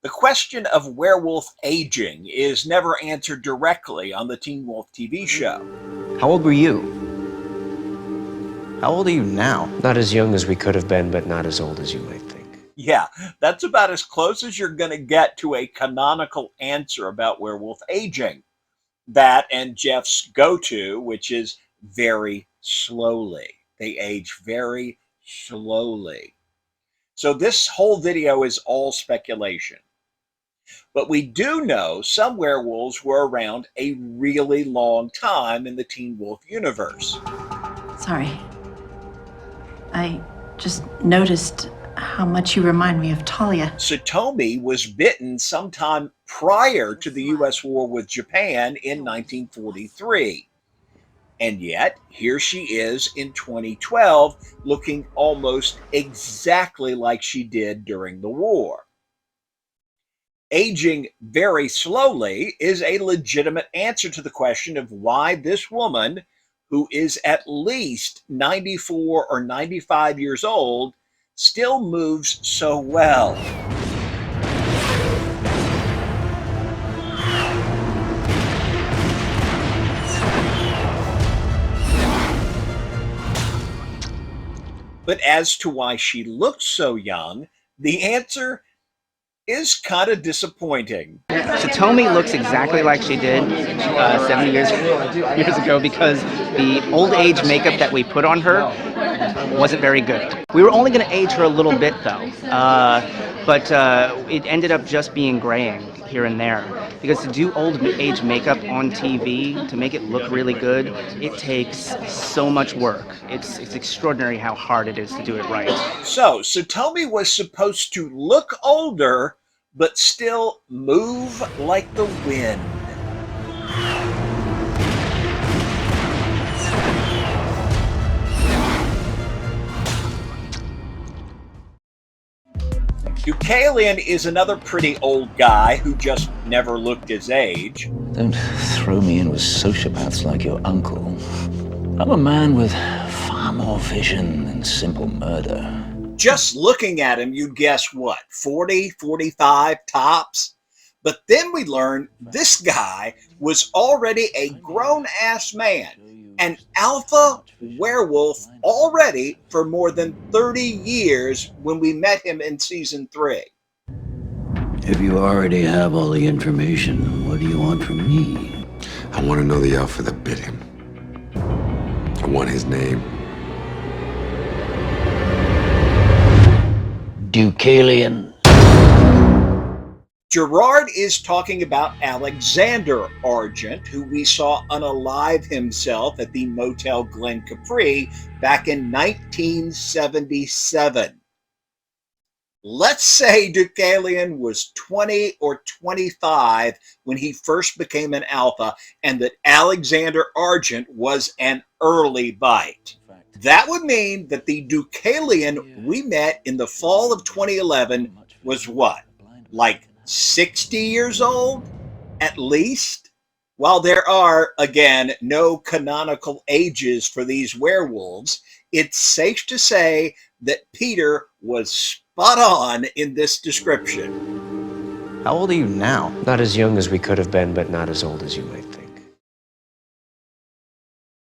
The question of werewolf aging is never answered directly on the Teen Wolf TV show. How old were you? How old are you now? Not as young as we could have been, but not as old as you might think. Yeah, that's about as close as you're going to get to a canonical answer about werewolf aging. That and Jeff's go-to, which is very slowly. They age very slowly. So this whole video is all speculation. But we do know some werewolves were around a really long time in the Teen Wolf universe. Sorry. I just noticed how much you remind me of Talia. Satomi was bitten sometime prior to the U.S. war with Japan in 1943. And yet, here she is in 2012, looking almost exactly like she did during the war. Aging very slowly is a legitimate answer to the question of why this woman, who is at least 94 or 95 years old, still moves so well. But as to why she looks so young, the answer is kind of disappointing. Satomi looks exactly like she did 70 years ago because the old age makeup that we put on her wasn't very good. We were only going to age her a little bit though, but it ended up just being graying here and there. Because to do old age makeup on TV, to make it look really good, it takes so much work. It's extraordinary how hard it is to do it right. So Satomi was supposed to look older, but still move like the wind. Deucalion is another pretty old guy who just never looked his age. Don't throw me in with sociopaths like your uncle. I'm a man with far more vision than simple murder. Just looking at him, you'd guess what, 40, 45 tops? But then we learn this guy was already a grown-ass man, an alpha werewolf already for more than 30 years when we met him in season 3. If you already have all the information, what do you want from me? I want to know the alpha that bit him. I want his name. Deucalion. Gerard is talking about Alexander Argent, who we saw unalive himself at the Motel Glen Capri back in 1977. Let's say Deucalion was 20 or 25 when he first became an alpha, and that Alexander Argent was an early bite. That would mean that the Deucalion we met in the fall of 2011 was what? Like 60 years old? At least? While there are, again, no canonical ages for these werewolves, it's safe to say that Peter was spot on in this description. How old are you now? Not as young as we could have been, but not as old as you might